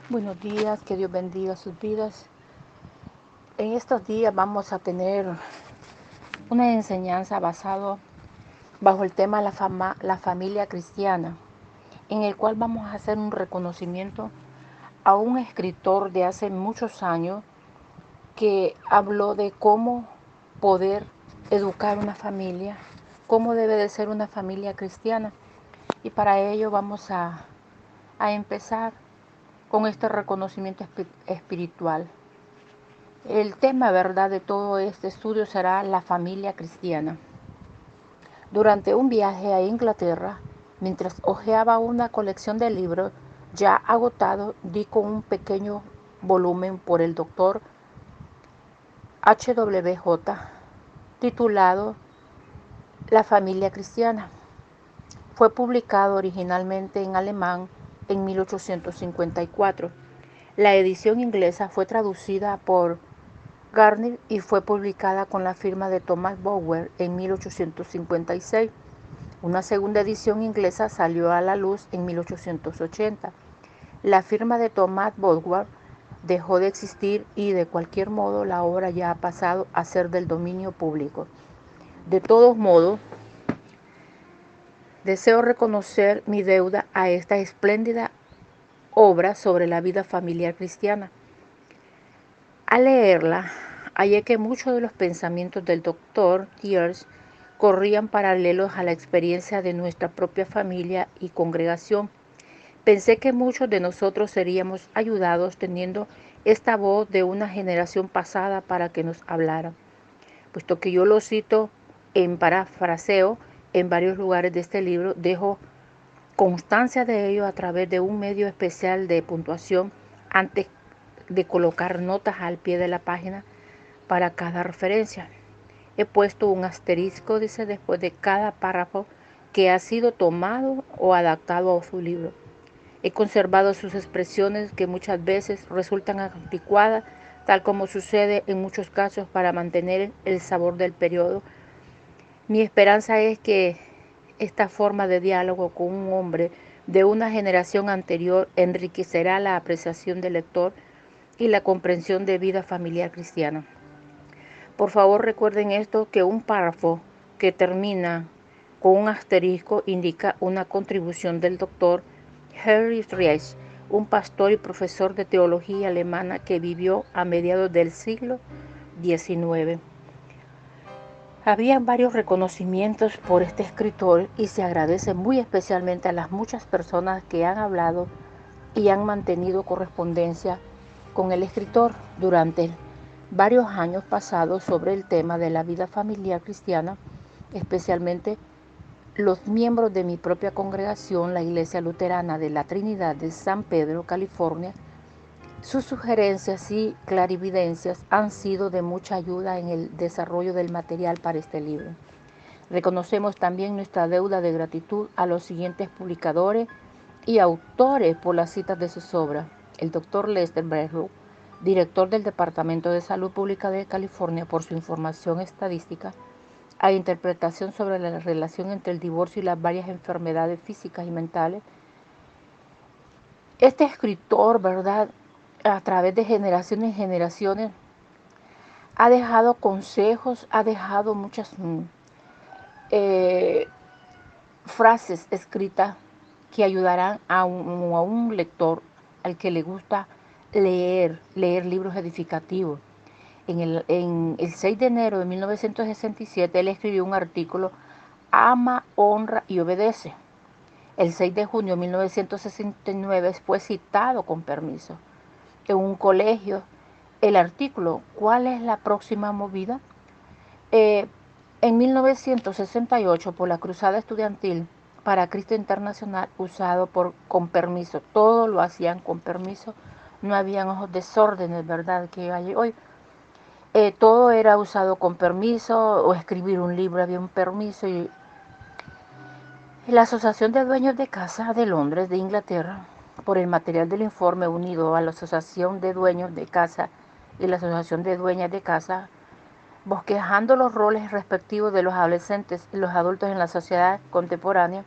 Buenos días, que Dios bendiga sus vidas. En estos días vamos a tener una enseñanza basada bajo el tema la familia cristiana, en el cual vamos a hacer un reconocimiento a un escritor de hace muchos años que habló de cómo poder educar una familia, cómo debe de ser una familia cristiana. Y para ello vamos a empezar con este reconocimiento espiritual. El tema, ¿verdad?, de todo este estudio será la familia cristiana. Durante un viaje a Inglaterra, mientras hojeaba una colección de libros ya agotados, di con un pequeño volumen por el doctor HWJ titulado La familia cristiana. Fue publicado originalmente en alemán en 1854. La edición inglesa fue traducida por Gardner y fue publicada con la firma de Thomas Bower en 1856. Una segunda edición inglesa salió a la luz en 1880. La firma de Thomas Bower dejó de existir y de cualquier modo la obra ya ha pasado a ser del dominio público. De todos modos, deseo reconocer mi deuda a esta espléndida obra sobre la vida familiar cristiana. Al leerla, hallé que muchos de los pensamientos del doctor Thiers corrían paralelos a la experiencia de nuestra propia familia y congregación. Pensé que muchos de nosotros seríamos ayudados teniendo esta voz de una generación pasada para que nos hablara, puesto que yo lo cito en parafraseo en varios lugares de este libro, dejo constancia de ello a través de un medio especial de puntuación antes de colocar notas al pie de la página para cada referencia. He puesto un asterisco, dice, después de cada párrafo que ha sido tomado o adaptado a su libro. He conservado sus expresiones que muchas veces resultan anticuadas, tal como sucede en muchos casos, para mantener el sabor del periodo. Mi esperanza es que esta forma de diálogo con un hombre de una generación anterior enriquecerá la apreciación del lector y la comprensión de vida familiar cristiana. Por favor, recuerden esto, que un párrafo que termina con un asterisco indica una contribución del doctor Heinrich Reich, un pastor y profesor de teología alemana que vivió a mediados del siglo XIX. Habían varios reconocimientos por este escritor y se agradece muy especialmente a las muchas personas que han hablado y han mantenido correspondencia con el escritor durante varios años pasados sobre el tema de la vida familiar cristiana, especialmente los miembros de mi propia congregación, la Iglesia Luterana de la Trinidad de San Pedro, California. Sus sugerencias y clarividencias han sido de mucha ayuda en el desarrollo del material para este libro. Reconocemos también nuestra deuda de gratitud a los siguientes publicadores y autores por las citas de sus obras: el Dr. Lester Breslov, director del Departamento de Salud Pública de California, por su información estadística a interpretación sobre la relación entre el divorcio y las varias enfermedades físicas y mentales. Este escritor, ¿verdad?, a través de generaciones y generaciones, ha dejado consejos, ha dejado muchas eh, frases escritas que ayudarán a un lector al que le gusta leer libros edificativos. En el 6 de enero de 1967, él escribió un artículo: Ama, honra y obedece. El 6 de junio de 1969 fue citado con permiso en un colegio el artículo ¿Cuál es la próxima movida? Eh, en 1968, por la Cruzada Estudiantil para Cristo Internacional, usado con permiso. Todo lo hacían con permiso. No habían ojos desórdenes, ¿verdad?, que hay hoy. Todo era usado con permiso, o escribir un libro había un permiso. Y la Asociación de Dueños de Casa de Londres, de Inglaterra, por el material del informe unido a la Asociación de Dueños de Casa y la Asociación de Dueñas de Casa, bosquejando los roles respectivos de los adolescentes y los adultos en la sociedad contemporánea,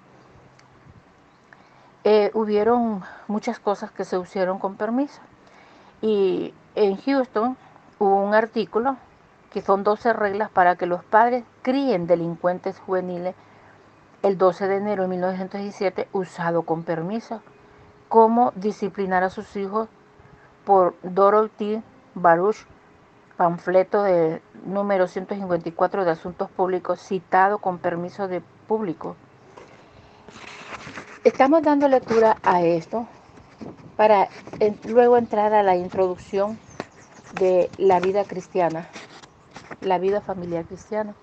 hubieron muchas cosas que se hicieron con permiso. Y en Houston hubo un artículo que son 12 reglas para que los padres críen delincuentes juveniles el 12 de enero de 1917, usado con permiso. Cómo disciplinar a sus hijos, por Dorothy Baruch, panfleto de número 154 de Asuntos Públicos, citado con permiso de público. Estamos dando lectura a esto para luego entrar a la introducción de la vida cristiana, la vida familiar cristiana.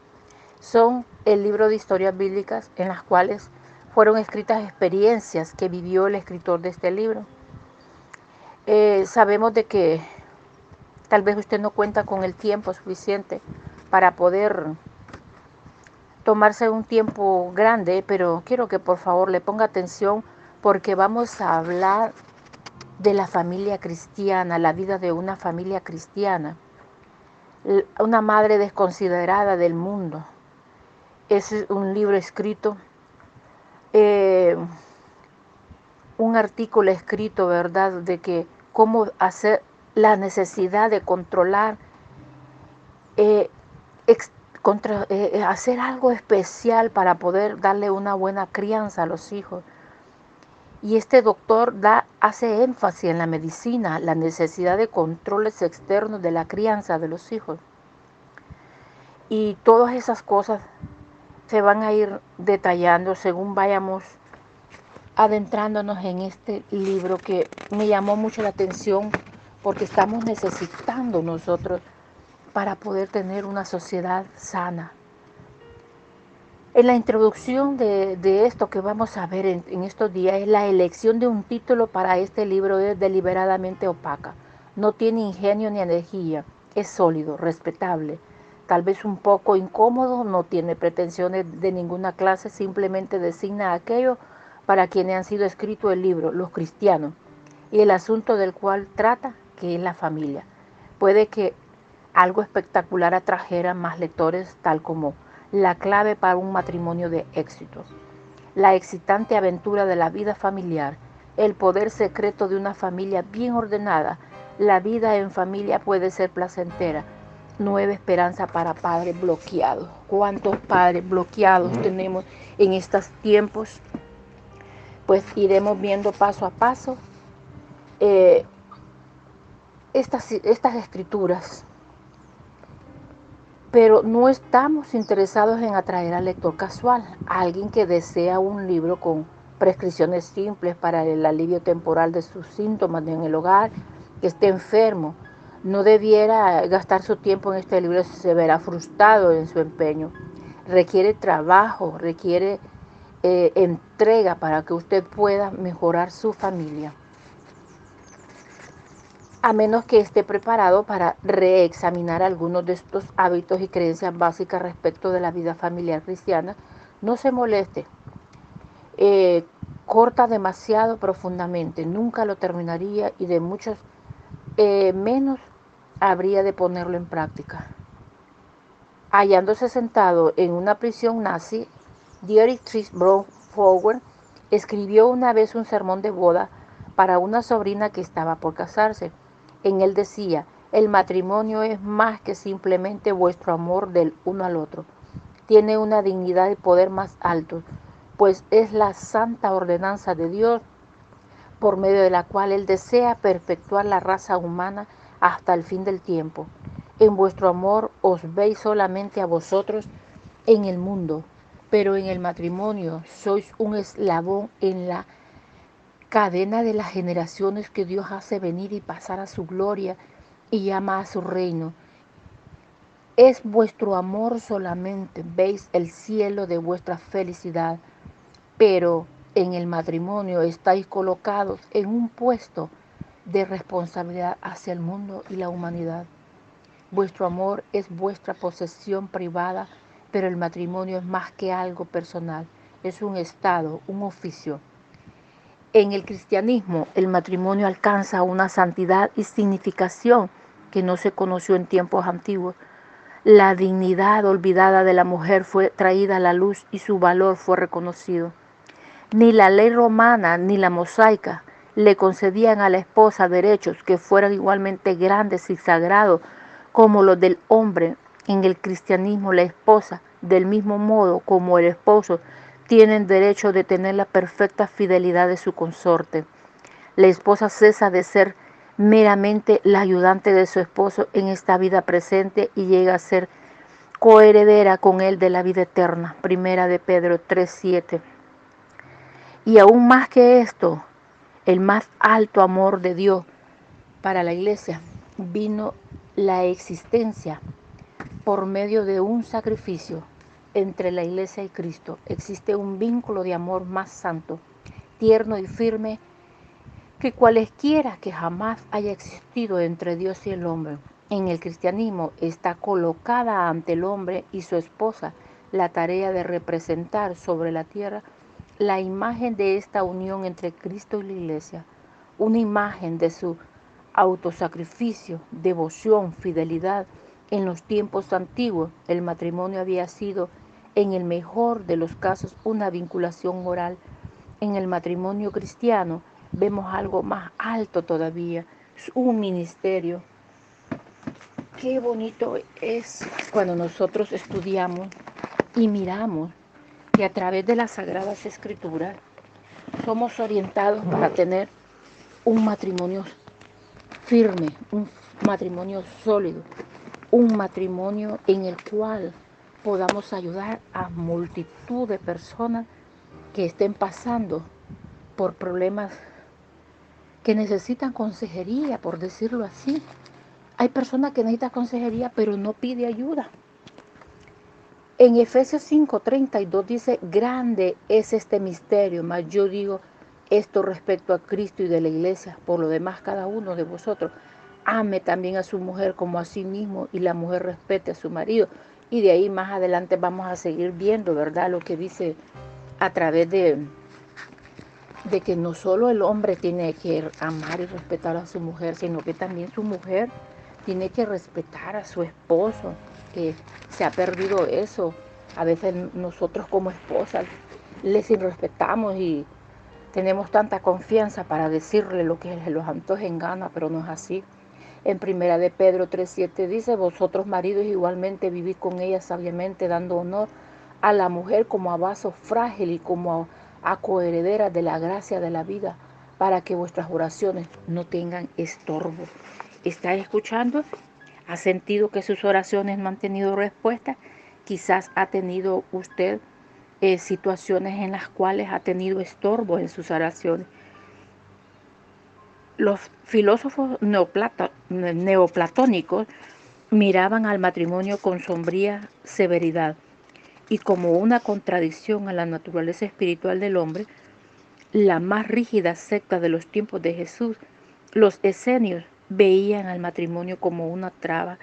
Son el libro de historias bíblicas en las cuales fueron escritas experiencias que vivió el escritor de este libro. Sabemos de que tal vez usted no cuenta con el tiempo suficiente para poder tomarse un tiempo grande, pero quiero que por favor le ponga atención porque vamos a hablar de la familia cristiana, la vida de una familia cristiana, una madre desconsiderada del mundo. Es un libro escrito, un artículo escrito, ¿verdad?, de que cómo hacer la necesidad de controlar, hacer algo especial para poder darle una buena crianza a los hijos. Y este doctor hace énfasis en la medicina, la necesidad de controles externos de la crianza de los hijos. Y todas esas cosas se van a ir detallando según vayamos adentrándonos en este libro, que me llamó mucho la atención porque estamos necesitando nosotros para poder tener una sociedad sana. En la introducción de esto que vamos a ver en estos días, es la elección de un título para este libro es deliberadamente opaca. No tiene ingenio ni energía, es sólido, respetable, tal vez un poco incómodo, no tiene pretensiones de ninguna clase, simplemente designa aquello para quienes han sido escrito el libro, los cristianos, y el asunto del cual trata, que es la familia. Puede que algo espectacular atrajera más lectores, tal como la clave para un matrimonio de éxito, la excitante aventura de la vida familiar, el poder secreto de una familia bien ordenada. La vida en familia puede ser placentera. Nueva esperanza para padres bloqueados. ¿Cuántos padres bloqueados tenemos en estos tiempos? Pues iremos viendo paso a paso estas escrituras. Pero no estamos interesados en atraer al lector casual, a alguien que desea un libro con prescripciones simples para el alivio temporal de sus síntomas en el hogar, que esté enfermo. No debiera gastar su tiempo en este libro, se verá frustrado en su empeño. Requiere trabajo, requiere entrega para que usted pueda mejorar su familia. A menos que esté preparado para reexaminar algunos de estos hábitos y creencias básicas respecto de la vida familiar cristiana, no se moleste. Corta demasiado profundamente, nunca lo terminaría y de muchos menos habría de ponerlo en práctica. Hallándose sentado en una prisión nazi, Dietrich Bonhoeffer escribió una vez un sermón de boda para una sobrina que estaba por casarse. En él decía: el matrimonio es más que simplemente vuestro amor del uno al otro. Tiene una dignidad y poder más altos, pues es la santa ordenanza de Dios por medio de la cual Él desea perpetuar la raza humana hasta el fin del tiempo. En vuestro amor os veis solamente a vosotros en el mundo, pero en el matrimonio sois un eslabón en la cadena de las generaciones que Dios hace venir y pasar a su gloria y llama a su reino. Es vuestro amor solamente, veis el cielo de vuestra felicidad, pero en el matrimonio estáis colocados en un puesto de responsabilidad hacia el mundo y la humanidad. Vuestro amor es vuestra posesión privada, pero el matrimonio es más que algo personal, es un estado, un oficio. En el cristianismo, el matrimonio alcanza una santidad y significación que no se conoció en tiempos antiguos. La dignidad olvidada de la mujer fue traída a la luz y su valor fue reconocido. Ni la ley romana ni la mosaica le concedían a la esposa derechos que fueran igualmente grandes y sagrados como los del hombre. En el cristianismo, la esposa, del mismo modo como el esposo, tienen derecho de tener la perfecta fidelidad de su consorte. La esposa cesa de ser meramente la ayudante de su esposo en esta vida presente y llega a ser coheredera con él de la vida eterna. Primera de Pedro 3:7. Y aún más que esto, el más alto amor de Dios para la iglesia, vino la existencia por medio de un sacrificio entre la iglesia y Cristo. Existe un vínculo de amor más santo, tierno y firme que cualesquiera que jamás haya existido entre Dios y el hombre. En el cristianismo está colocada ante el hombre y su esposa la tarea de representar sobre la tierra la imagen de esta unión entre Cristo y la iglesia, una imagen de su autosacrificio, devoción, fidelidad. En los tiempos antiguos, el matrimonio había sido, en el mejor de los casos, una vinculación moral. En el matrimonio cristiano vemos algo más alto todavía, es un ministerio. Qué bonito es cuando nosotros estudiamos y miramos que a través de las Sagradas Escrituras somos orientados para tener un matrimonio firme, un matrimonio sólido, un matrimonio en el cual podamos ayudar a multitud de personas que estén pasando por problemas que necesitan consejería, por decirlo así. Hay personas que necesitan consejería, pero no pide ayuda. En Efesios 5:32 dice, grande es este misterio, mas yo digo esto respecto a Cristo y de la iglesia. Por lo demás, cada uno de vosotros ame también a su mujer como a sí mismo y la mujer respete a su marido. Y de ahí más adelante vamos a seguir viendo, ¿verdad? Lo que dice a través de que no solo el hombre tiene que amar y respetar a su mujer, sino que también su mujer tiene que respetar a su esposo, que se ha perdido eso. A veces nosotros como esposas les irrespetamos y tenemos tanta confianza para decirle lo que se los antoje en gana, pero no es así. En primera de Pedro 3:7 dice, vosotros maridos igualmente vivid con ella sabiamente, dando honor a la mujer como a vaso frágil y como a coheredera de la gracia de la vida, para que vuestras oraciones no tengan estorbo. ¿Está escuchando? ¿Ha sentido que sus oraciones no han tenido respuesta? Quizás ha tenido usted situaciones en las cuales ha tenido estorbo en sus oraciones. Los filósofos neoplatónicos miraban al matrimonio con sombría severidad y como una contradicción a la naturaleza espiritual del hombre. La más rígida secta de los tiempos de Jesús, los esenios, veían al matrimonio como una traba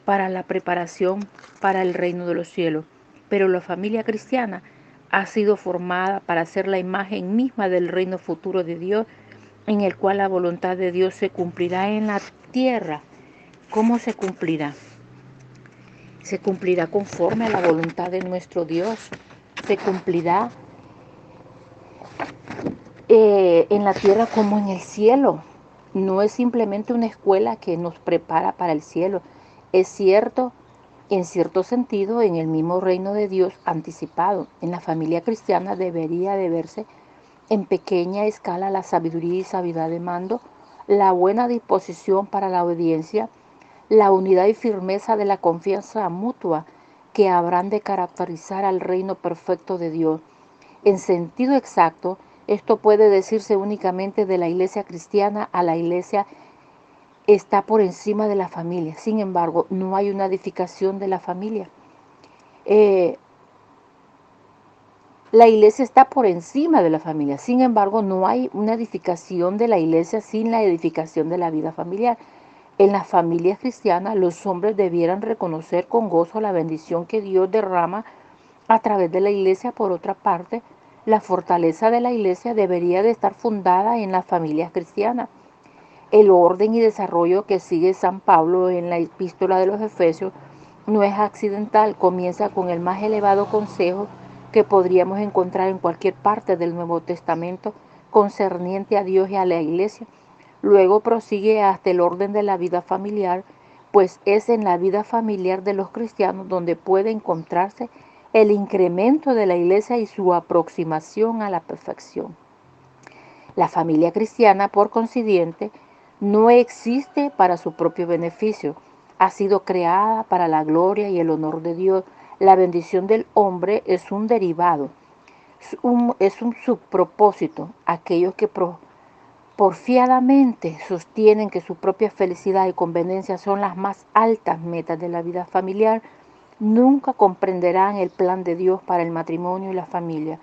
para la preparación para el reino de los cielos. Pero la familia cristiana ha sido formada para ser la imagen misma del reino futuro de Dios, en el cual la voluntad de Dios se cumplirá en la tierra. ¿Cómo se cumplirá? Se cumplirá conforme a la voluntad de nuestro Dios. Se cumplirá en la tierra como en el cielo. No es simplemente una escuela que nos prepara para el cielo. Es cierto, en cierto sentido, en el mismo reino de Dios anticipado. En la familia cristiana debería de verse en pequeña escala la sabiduría y sabiduría de mando, la buena disposición para la obediencia, la unidad y firmeza de la confianza mutua que habrán de caracterizar al reino perfecto de Dios. En sentido exacto, esto puede decirse únicamente de la iglesia cristiana a la iglesia está por encima de la familia. Sin embargo, no hay una edificación de la familia. La iglesia está por encima de la familia. Sin embargo, no hay una edificación de la iglesia sin la edificación de la vida familiar. En las familias cristianas, los hombres debieran reconocer con gozo la bendición que Dios derrama a través de la iglesia. Por otra parte, la fortaleza de la iglesia debería de estar fundada en las familias cristianas. El orden y desarrollo que sigue San Pablo en la epístola de los Efesios no es accidental, comienza con el más elevado consejo que podríamos encontrar en cualquier parte del Nuevo Testamento concerniente a Dios y a la iglesia. Luego prosigue hasta el orden de la vida familiar, pues es en la vida familiar de los cristianos donde puede encontrarse el incremento de la iglesia y su aproximación a la perfección. La familia cristiana, por consiguiente, no existe para su propio beneficio. Ha sido creada para la gloria y el honor de Dios. La bendición del hombre es un derivado, es un subpropósito. Aquellos que porfiadamente sostienen que su propia felicidad y conveniencia son las más altas metas de la vida familiar, nunca comprenderán el plan de Dios para el matrimonio y la familia,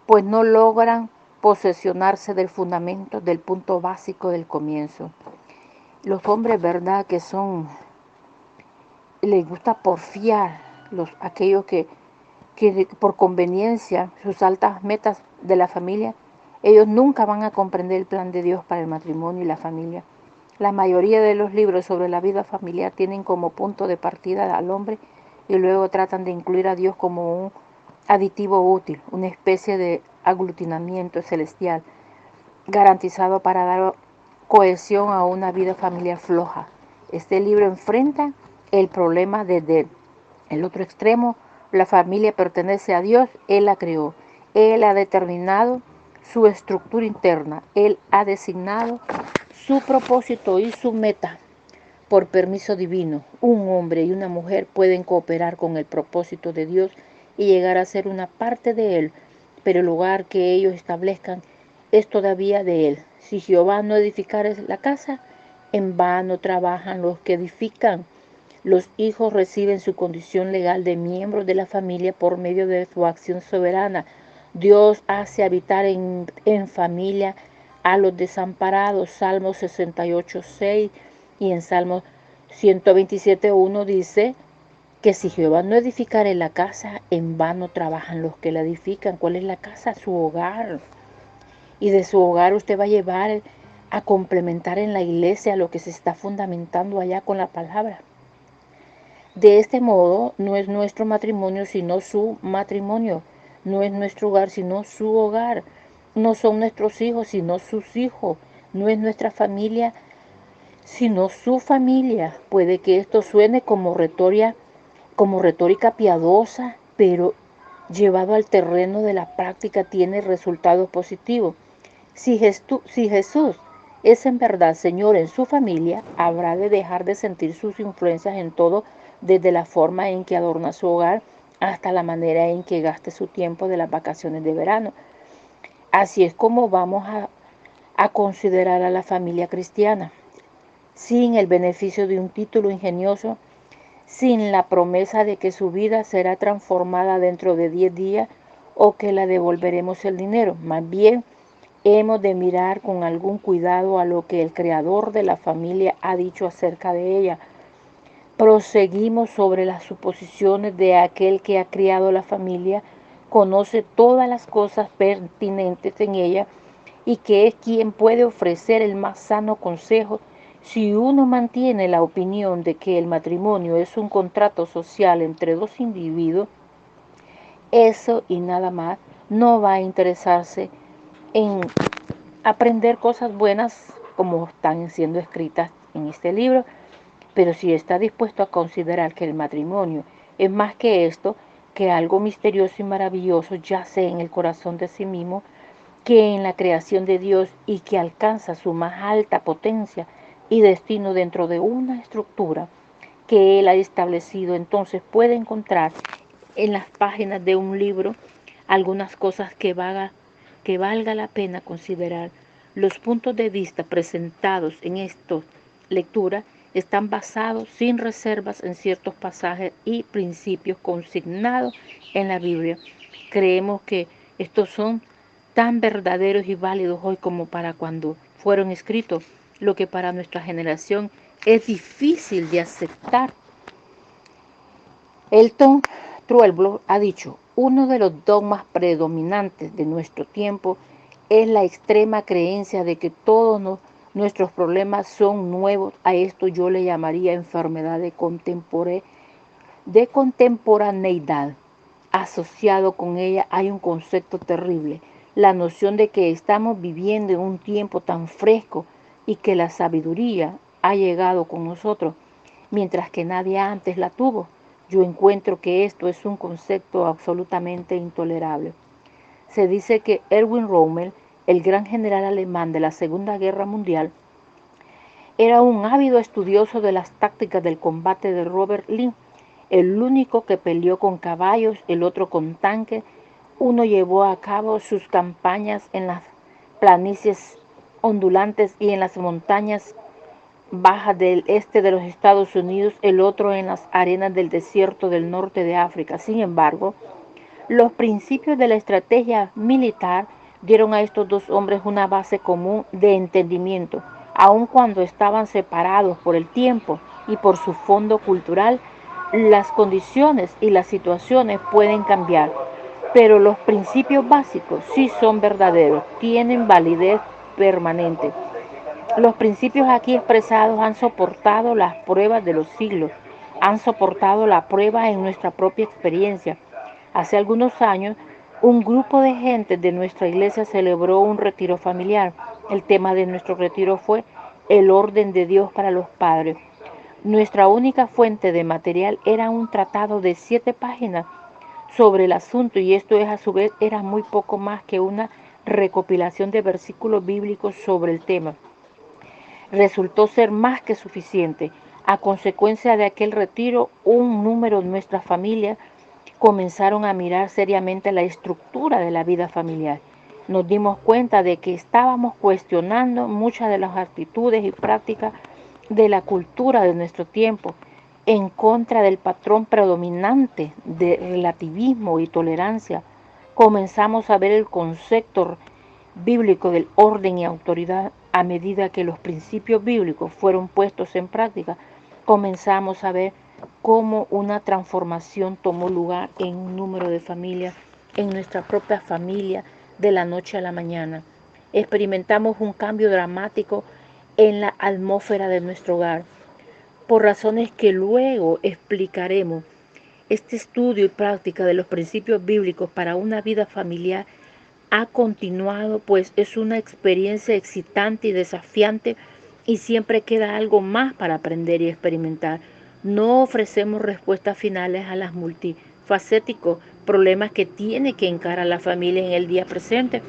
pues no logran posesionarse del fundamento, del punto básico del comienzo. Los hombres, ¿verdad?, que les gusta porfiar, aquellos que por conveniencia, sus altas metas de la familia, ellos nunca van a comprender el plan de Dios para el matrimonio y la familia. La mayoría de los libros sobre la vida familiar tienen como punto de partida al hombre y luego tratan de incluir a Dios como un aditivo útil, una especie de aglutinamiento celestial garantizado para dar cohesión a una vida familiar floja. Este libro enfrenta el problema desde el otro extremo. La familia pertenece a Dios, Él la creó, Él ha determinado su estructura interna, Él ha designado su propósito y su meta. Por permiso divino, un hombre y una mujer pueden cooperar con el propósito de Dios y llegar a ser una parte de Él, pero el lugar que ellos establezcan es todavía de Él. Si Jehová no edificare la casa, en vano trabajan los que edifican. Los hijos reciben su condición legal de miembros de la familia por medio de su acción soberana. Dios hace habitar en familia a los desamparados. Salmo 68:6 y en Salmo 127:1 dice que si Jehová no edificare la casa, en vano trabajan los que la edifican. ¿Cuál es la casa? Su hogar. Y de su hogar usted va a llevar a complementar en la iglesia lo que se está fundamentando allá con la palabra. De este modo, no es nuestro matrimonio sino su matrimonio, no es nuestro hogar sino su hogar, no son nuestros hijos sino sus hijos, no es nuestra familia sino su familia. Puede que esto suene como retórica piadosa, pero llevado al terreno de la práctica tiene resultados positivos. Si Jesús es en verdad Señor en su familia, habrá de dejar de sentir sus influencias en todo, desde la forma en que adorna su hogar hasta la manera en que gaste su tiempo de las vacaciones de verano. Así es como vamos a considerar a la familia cristiana, sin el beneficio de un título ingenioso, sin la promesa de que su vida será transformada dentro de 10 días o que la devolveremos el dinero. Más bien, hemos de mirar con algún cuidado a lo que el creador de la familia ha dicho acerca de ella. Proseguimos sobre las suposiciones de aquel que ha criado la familia, conoce todas las cosas pertinentes en ella y que es quien puede ofrecer el más sano consejo. Si uno mantiene la opinión de que el matrimonio es un contrato social entre dos individuos, eso y nada más, no va a interesarse en aprender cosas buenas como están siendo escritas en este libro, pero si está dispuesto a considerar que el matrimonio es más que esto, que algo misterioso y maravilloso yace en el corazón de sí mismo, que en la creación de Dios y que alcanza su más alta potencia y destino dentro de una estructura que Él ha establecido, entonces puede encontrar en las páginas de un libro algunas cosas que valga la pena considerar. Los puntos de vista presentados en esta lectura están basados sin reservas en ciertos pasajes y principios consignados en la Biblia. Creemos que estos son tan verdaderos y válidos hoy como para cuando fueron escritos, lo que para nuestra generación es difícil de aceptar. Elton Truelblom ha dicho, uno de los dogmas predominantes de nuestro tiempo es la extrema creencia de que todos nuestros problemas son nuevos. A esto yo le llamaría enfermedad de contemporaneidad. asociado con ella hay un concepto terrible, la noción de que estamos viviendo en un tiempo tan fresco y que la sabiduría ha llegado con nosotros, mientras que nadie antes la tuvo. Yo encuentro que esto es un concepto absolutamente intolerable. Se dice que Erwin Rommel, el gran general alemán de la Segunda Guerra Mundial, era un ávido estudioso de las tácticas del combate de Robert Lee, el único que peleó con caballos, el otro con tanques. Uno llevó a cabo sus campañas en las planicies ondulantes y en las montañas bajas del este de los Estados Unidos, el otro en las arenas del desierto del norte de África. Sin embargo, los principios de la estrategia militar dieron a estos dos hombres una base común de entendimiento, aun cuando estaban separados por el tiempo y por su fondo cultural. Las condiciones y las situaciones pueden cambiar, pero los principios básicos sí son verdaderos, tienen validez permanente. Los principios aquí expresados han soportado las pruebas de los siglos, han soportado la prueba en nuestra propia experiencia. Hace algunos años, un grupo de gente de nuestra iglesia celebró un retiro familiar. El tema de nuestro retiro fue el orden de Dios para los padres. Nuestra única fuente de material era un tratado de 7 páginas sobre el asunto, y esto es a su vez era muy poco más que una recopilación de versículos bíblicos sobre el tema. Resultó ser más que suficiente. A consecuencia de aquel retiro, un número de nuestras familias comenzaron a mirar seriamente la estructura de la vida familiar. Nos dimos cuenta de que estábamos cuestionando muchas de las actitudes y prácticas de la cultura de nuestro tiempo, en contra del patrón predominante de relativismo y tolerancia. Comenzamos a ver el concepto bíblico del orden y autoridad. A medida que los principios bíblicos fueron puestos en práctica, comenzamos a ver cómo una transformación tomó lugar en un número de familias, en nuestra propia familia, de la noche a la mañana. Experimentamos un cambio dramático en la atmósfera de nuestro hogar, por razones que luego explicaremos. Este estudio y práctica de los principios bíblicos para una vida familiar ha continuado, pues es una experiencia excitante y desafiante, y siempre queda algo más para aprender y experimentar. No ofrecemos respuestas finales a los multifacéticos problemas que tiene que encarar la familia en el día presente.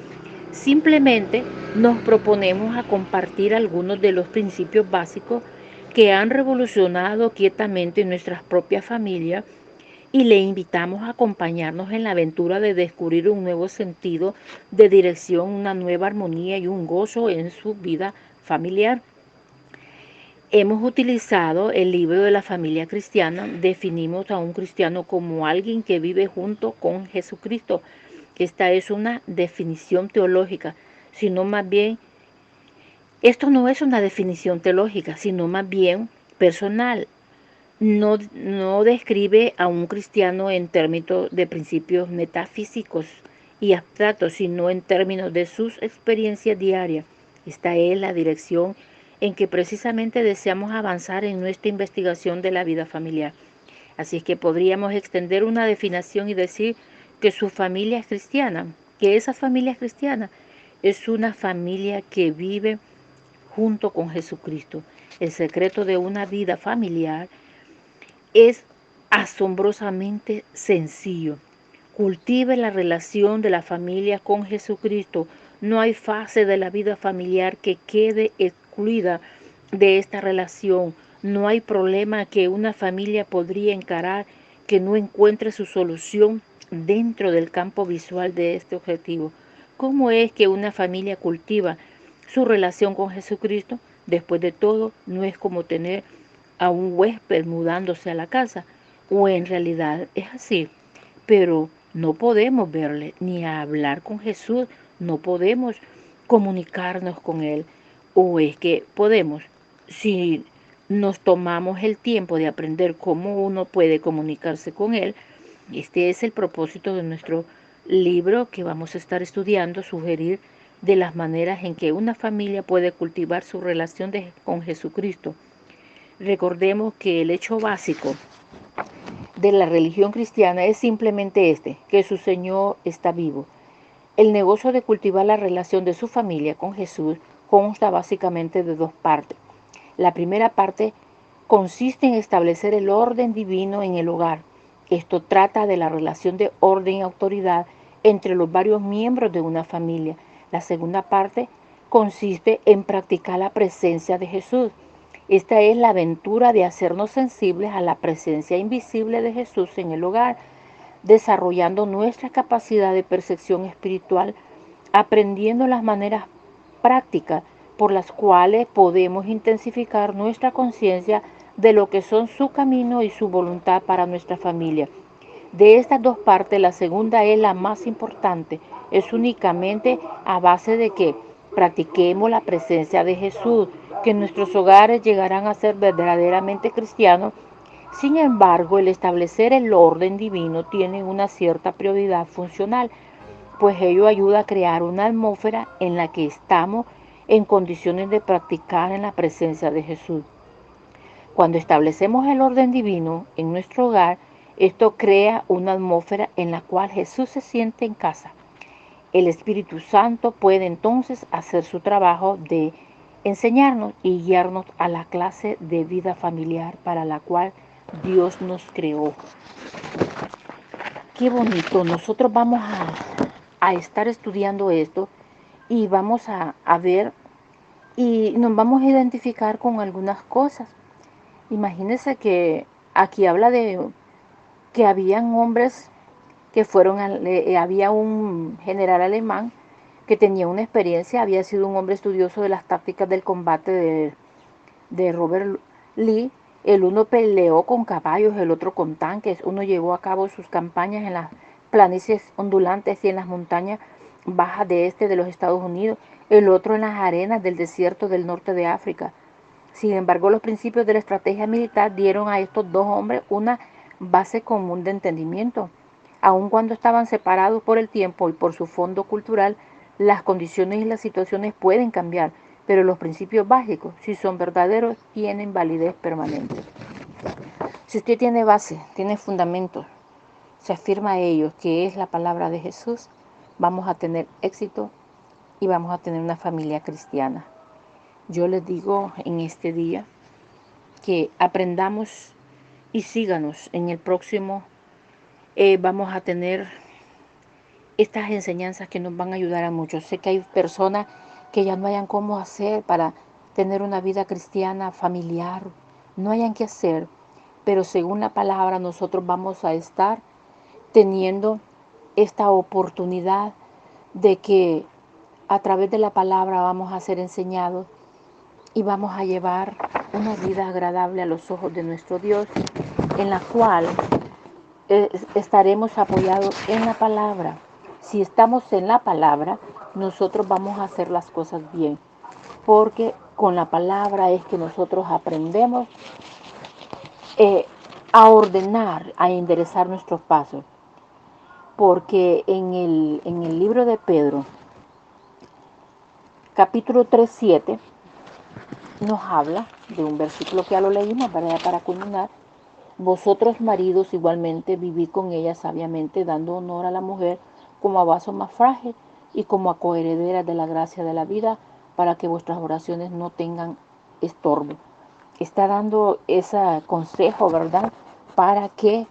Simplemente nos proponemos a compartir algunos de los principios básicos que han revolucionado quietamente nuestras propias familias, y le invitamos a acompañarnos en la aventura de descubrir un nuevo sentido de dirección, una nueva armonía y un gozo en su vida familiar. Hemos utilizado el libro de la familia cristiana. Definimos a un cristiano como alguien que vive junto con Jesucristo. Esta es una definición teológica, sino más bien, esto no es una definición teológica, sino más bien personal. No describe a un cristiano en términos de principios metafísicos y abstractos, sino en términos de sus experiencias diarias. Esta es la dirección en que precisamente deseamos avanzar en nuestra investigación de la vida familiar. Así es que podríamos extender una definición y decir que su familia es cristiana, que esa familia cristiana es una familia que vive junto con Jesucristo. El secreto de una vida familiar es asombrosamente sencillo. Cultive la relación de la familia con Jesucristo. No hay fase de la vida familiar que quede excluida de esta relación. No hay problema que una familia podría encarar que no encuentre su solución dentro del campo visual de este objetivo. ¿Cómo es que una familia cultiva su relación con Jesucristo? Después de todo, no es como tener a un huésped mudándose a la casa, o en realidad es así, pero no podemos verle ni hablar con Jesús, no podemos comunicarnos con Él, o es que podemos, si nos tomamos el tiempo de aprender cómo uno puede comunicarse con Él. Este es el propósito de nuestro libro que vamos a estar estudiando, sugerir de las maneras en que una familia puede cultivar su relación con Jesucristo. Recordemos que el hecho básico de la religión cristiana es simplemente este, que su Señor está vivo. El negocio de cultivar la relación de su familia con Jesús consta básicamente de dos partes. La primera parte consiste en establecer el orden divino en el hogar. Esto trata de la relación de orden y autoridad entre los varios miembros de una familia. La segunda parte consiste en practicar la presencia de Jesús. Esta es la aventura de hacernos sensibles a la presencia invisible de Jesús en el hogar, desarrollando nuestra capacidad de percepción espiritual, aprendiendo las maneras prácticas por las cuales podemos intensificar nuestra conciencia de lo que son su camino y su voluntad para nuestra familia. De estas dos partes, la segunda es la más importante. Es únicamente a base de que practiquemos la presencia de Jesús, que nuestros hogares llegarán a ser verdaderamente cristianos. Sin embargo, el establecer el orden divino tiene una cierta prioridad funcional, pues ello ayuda a crear una atmósfera en la que estamos en condiciones de practicar en la presencia de Jesús. Cuando establecemos el orden divino en nuestro hogar, esto crea una atmósfera en la cual Jesús se siente en casa. El Espíritu Santo puede entonces hacer su trabajo de enseñarnos y guiarnos a la clase de vida familiar para la cual Dios nos creó. Qué bonito. Nosotros vamos a estar estudiando esto y vamos a ver y nos vamos a identificar con algunas cosas. Imagínense que aquí habla de que habían hombres que fueron, había un general alemán que tenía una experiencia, había sido un hombre estudioso de las tácticas del combate de Robert Lee. El uno peleó con caballos, el otro con tanques, uno llevó a cabo sus campañas en las planicies ondulantes y en las montañas bajas de este de los Estados Unidos, el otro en las arenas del desierto del norte de África. Sin embargo, los principios de la estrategia militar dieron a estos dos hombres una base común de entendimiento. Aun cuando estaban separados por el tiempo y por su fondo cultural, las condiciones y las situaciones pueden cambiar, pero los principios básicos, si son verdaderos, tienen validez permanente. Si usted tiene base, tiene fundamentos, se afirma a ellos que es la palabra de Jesús, vamos a tener éxito y vamos a tener una familia cristiana. Yo les digo en este día que aprendamos y síganos. En el próximo vamos a tener estas enseñanzas que nos van a ayudar a muchos. Sé que hay personas que ya no hayan cómo hacer para tener una vida cristiana familiar, no hayan qué hacer, pero según la palabra nosotros vamos a estar teniendo esta oportunidad de que a través de la palabra vamos a ser enseñados y vamos a llevar una vida agradable a los ojos de nuestro Dios, en la cual estaremos apoyados en la palabra. Si estamos en la palabra, nosotros vamos a hacer las cosas bien, porque con la palabra es que nosotros aprendemos a ordenar, a enderezar nuestros pasos. Porque en el libro de Pedro, capítulo 3:7, nos habla de un versículo que ya lo leímos, para culminar. Vosotros maridos igualmente vivid con ella sabiamente, dando honor a la mujer como a vaso más frágil y como a coheredera de la gracia de la vida, para que vuestras oraciones no tengan estorbo. Está dando ese consejo, ¿verdad? Para que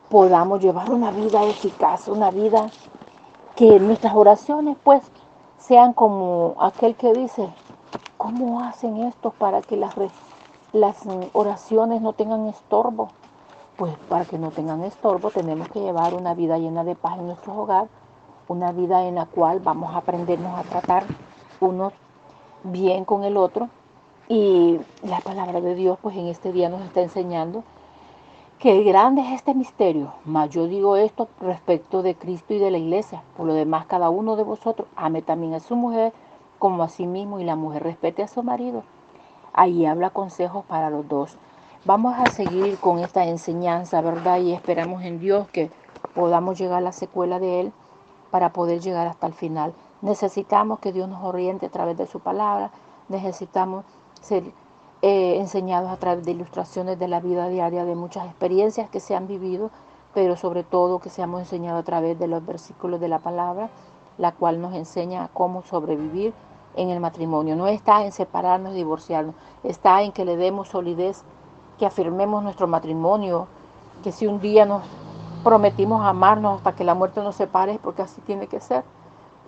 podamos llevar una vida eficaz, una vida que nuestras oraciones pues sean como aquel que dice, ¿cómo hacen esto para que las oraciones no tengan estorbo? Pues para que no tengan estorbo tenemos que llevar una vida llena de paz en nuestro hogar, una vida en la cual vamos a aprendernos a tratar unos bien con el otro. Y la palabra de Dios pues en este día nos está enseñando que grande es este misterio, mas yo digo esto respecto de Cristo y de la iglesia. Por lo demás, cada uno de vosotros ame también a su mujer como a sí mismo, y la mujer respete a su marido. Ahí habla consejos para los dos. Vamos a seguir con esta enseñanza, ¿verdad? Y esperamos en Dios que podamos llegar a la secuela de Él para poder llegar hasta el final. Necesitamos que Dios nos oriente a través de su palabra. Necesitamos ser enseñados a través de ilustraciones de la vida diaria, de muchas experiencias que se han vivido, pero sobre todo que seamos enseñados a través de los versículos de la palabra, la cual nos enseña a cómo sobrevivir en el matrimonio. No está en separarnos, divorciarnos, está en que le demos solidez, que afirmemos nuestro matrimonio, que si un día nos prometimos amarnos hasta que la muerte nos separe, porque así tiene que ser.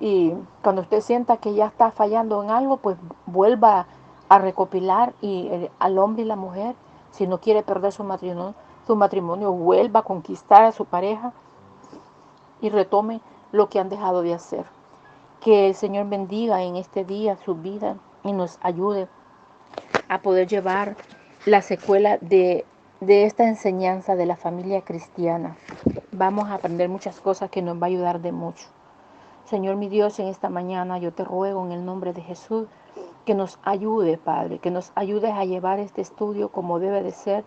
Y cuando usted sienta que ya está fallando en algo, pues vuelva a recopilar y al hombre y la mujer, si no quiere perder su matrimonio, vuelva a conquistar a su pareja y retome lo que han dejado de hacer. Que el Señor bendiga en este día su vida y nos ayude a poder llevar la secuela de esta enseñanza de la familia cristiana. Vamos a aprender muchas cosas que nos va a ayudar de mucho. Señor mi Dios, en esta mañana yo te ruego en el nombre de Jesús que nos ayude, Padre, que nos ayudes a llevar este estudio como debe de ser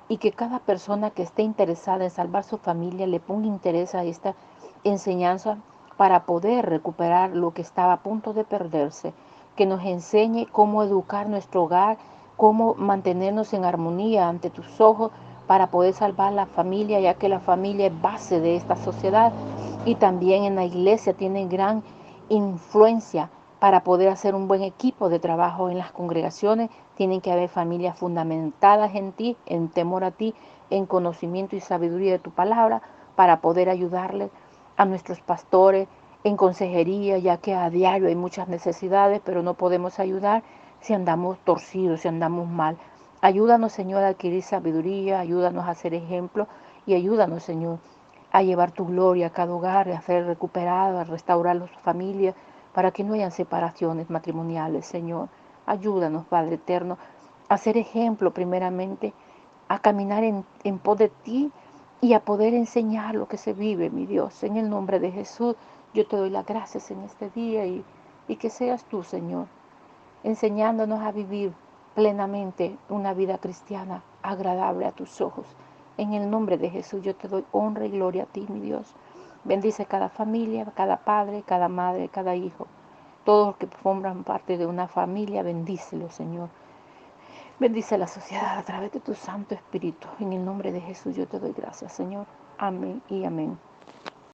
y que cada persona que esté interesada en salvar su familia le ponga interés a esta enseñanza para poder recuperar lo que estaba a punto de perderse, que nos enseñe cómo educar nuestro hogar, cómo mantenernos en armonía ante tus ojos para poder salvar la familia, ya que la familia es base de esta sociedad y también en la iglesia tiene gran influencia para poder hacer un buen equipo de trabajo en las congregaciones. Tienen que haber familias fundamentadas en ti, en temor a ti, en conocimiento y sabiduría de tu palabra, para poder ayudarles a nuestros pastores en consejería, ya que a diario hay muchas necesidades, pero no podemos ayudar si andamos torcidos, si andamos mal. Ayúdanos, Señor, a adquirir sabiduría, ayúdanos a ser ejemplo y ayúdanos, Señor, a llevar tu gloria a cada hogar, a ser recuperado, a restaurar las familias, para que no hayan separaciones matrimoniales, Señor. Ayúdanos, Padre eterno, a ser ejemplo primeramente, a caminar en pos de ti y a poder enseñar lo que se vive, mi Dios. En el nombre de Jesús, yo te doy las gracias en este día y que seas tú, Señor, enseñándonos a vivir plenamente una vida cristiana agradable a tus ojos. En el nombre de Jesús yo te doy honra y gloria a ti, mi Dios. Bendice cada familia, cada padre, cada madre, cada hijo. Todos los que forman parte de una familia, bendícelo, Señor. Bendice la sociedad a través de tu Santo Espíritu. En el nombre de Jesús yo te doy gracias, Señor. Amén y amén.